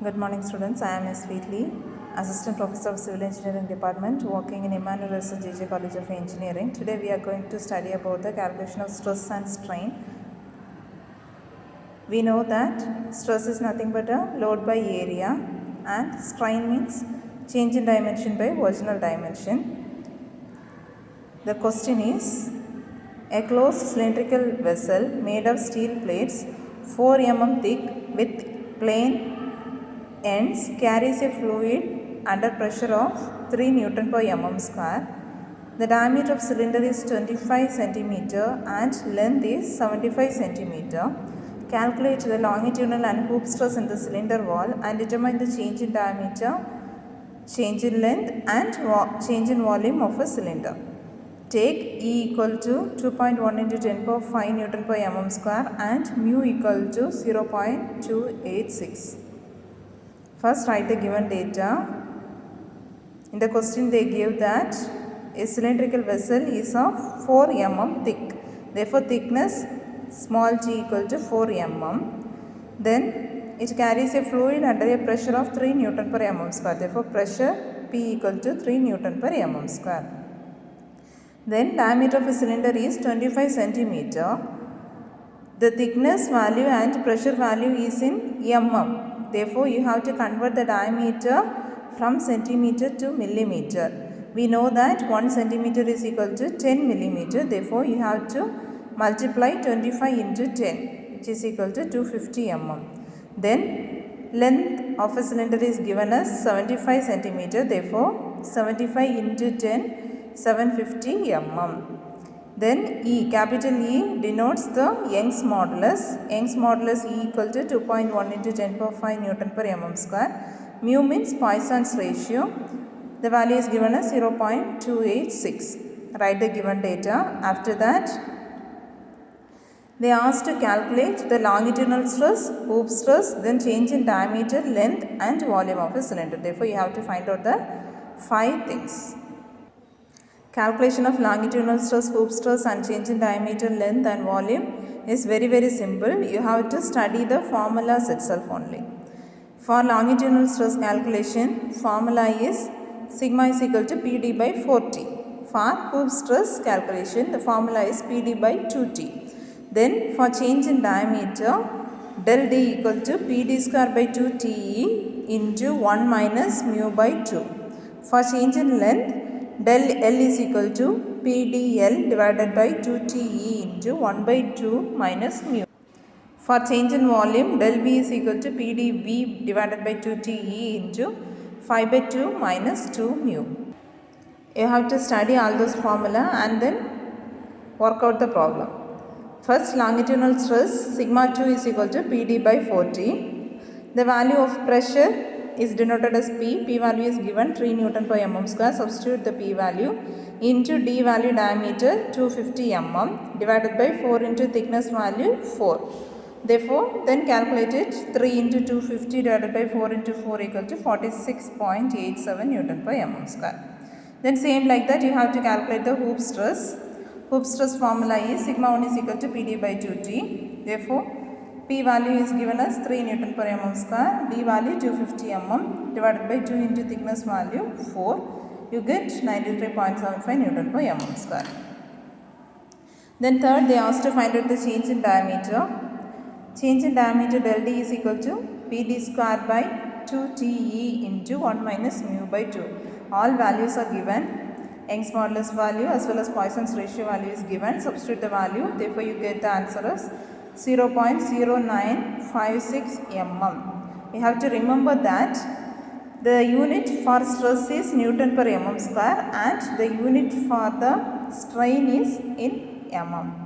Good morning students, I am Mrs.Sweetly, Assistant Professor of Civil Engineering Department working in Emmanuel JJ College of Engineering. Today we are going to study about the calculation of stress and strain. We know that stress is nothing but a load by area and strain means change in dimension by original dimension. The question is, a closed cylindrical vessel made of steel plates 4 mm thick with plain ends carries a fluid under pressure of 3 Newton per mm square. The diameter of cylinder is 25 cm and length is 75 cm. Calculate the longitudinal and hoop stress in the cylinder wall and determine the change in diameter, change in length and change in volume of a cylinder. Take E equal to 2.1 into 10 power 5 Newton per mm square and mu equal to 0.286. First write the given data. In the question they give that a cylindrical vessel is of 4 mm thick. Therefore thickness small t equal to 4 mm. Then it carries a fluid under a pressure of 3 Newton per mm square. Therefore pressure P equal to 3 Newton per mm square. Then diameter of a cylinder is 25 centimeter. The thickness value and pressure value is in mm. Therefore, you have to convert the diameter from centimeter to millimeter. We know that 1 centimeter is equal to 10 millimeter. Therefore, you have to multiply 25 into 10, which is equal to 250 mm. Then, length of a cylinder is given as 75 centimeter. Therefore, 75 into 10, 750 mm. Then E, capital E denotes the Young's modulus. Young's modulus E equal to 2.1 into 10 power 5 Newton per mm square. Mu means Poisson's ratio. The value is given as 0.286. Write the given data. After that, they asked to calculate the longitudinal stress, hoop stress, then change in diameter, length and volume of a cylinder. Therefore, you have to find out the 5 things. Calculation of longitudinal stress, hoop stress and change in diameter, length and volume is very simple. You have to study the formulas itself only. For longitudinal stress calculation, formula is sigma is equal to PD by 4T. For hoop stress calculation, the formula is PD by 2T. Then for change in diameter, del D equal to PD square by 2TE into 1 minus mu by 2. For change in length, del L is equal to PDL divided by 2TE into 1 by 2 minus mu. For change in volume, del V is equal to PDV divided by 2TE into 5 by 2 minus 2 mu. You have to study all those formula and then work out the problem. First, longitudinal stress sigma 2 is equal to PD by 4T. The value of pressure is denoted as P. P value is given 3 Newton per mm square. Substitute the P value into D value diameter 250 mm divided by 4 into thickness value 4. Therefore, then calculate it 3 into 250 divided by 4 into 4 equal to 46.87 Newton per mm square. Then same like that you have to calculate the hoop stress. Hoop stress formula is sigma 1 is equal to PD by 2T. Therefore, P value is given as 3 Newton per mm square, D value 250 mm divided by 2 into thickness value 4. You get 93.75 Newton per mm square. Then third, they asked to find out the change in diameter. Change in diameter del D is equal to PD square by 2TE into 1 minus mu by 2. All values are given. Young's modulus value as well as Poisson's ratio value is given. Substitute the value. Therefore, you get the answer as 0.0956 mm. You have to remember that the unit for stress is Newton per mm square and the unit for the strain is in mm.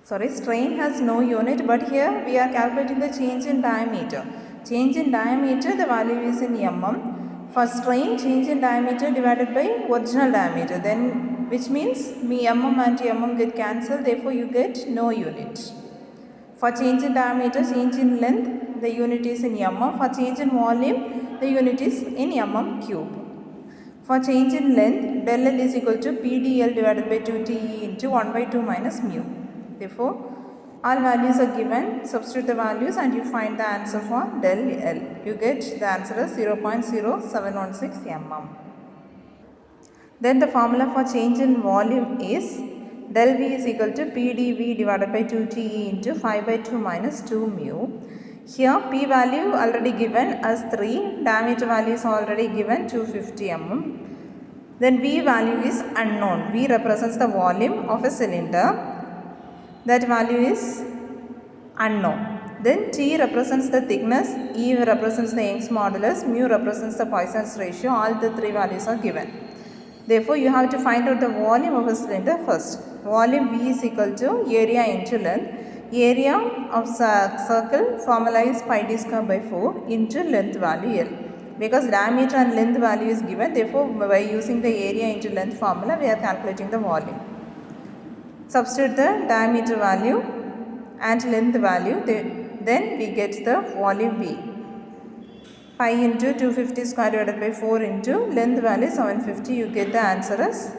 Strain has no unit, but here we are calculating the change in diameter. Change in diameter, the value is in mm. For strain, change in diameter divided by original diameter, then which means mm and mm get cancelled, therefore you get no unit. For change in diameter, change in length, the unit is in mm. For change in volume, the unit is in mm cube. For change in length, del L is equal to PDL divided by 2TE into 1 by 2 minus mu. Therefore, All values are given, substitute the values and you find the answer for del L. You get the answer as 0.0716 mm. Then the formula for change in volume is del V is equal to PdV divided by 2TE into 5 by 2 minus 2 mu. Here P value already given as 3, diameter value is already given 250 mm. Then V value is unknown. V represents the volume of a cylinder. That value is unknown. Then T represents the thickness, E represents the Young's modulus, mu represents the Poisson's ratio. All the three values are given. Therefore, you have to find out the volume of a cylinder first. Volume V is equal to area into length. Area of circle formula is pi d square by 4 into length value L. Because diameter and length value is given, therefore by using the area into length formula, we are calculating the volume. Substitute the diameter value and length value, then we get the volume V. Pi into 250 square divided by 4 into length value 750, you get the answer as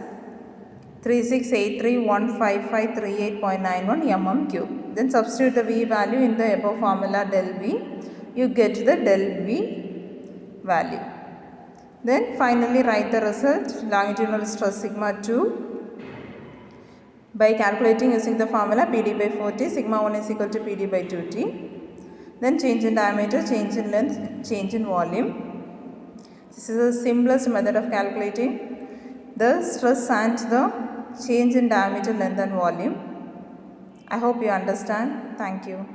3683.15538.91 mm cube. Then substitute the V value in the above formula del V, you get the del V value. Then finally write the result, longitudinal stress sigma 2 by calculating using the formula PD by 4T, sigma 1 is equal to PD by 2T. Then change in diameter, change in length, change in volume. This is the simplest method of calculating the stress and the change in diameter, length and volume. I hope you understand. Thank you.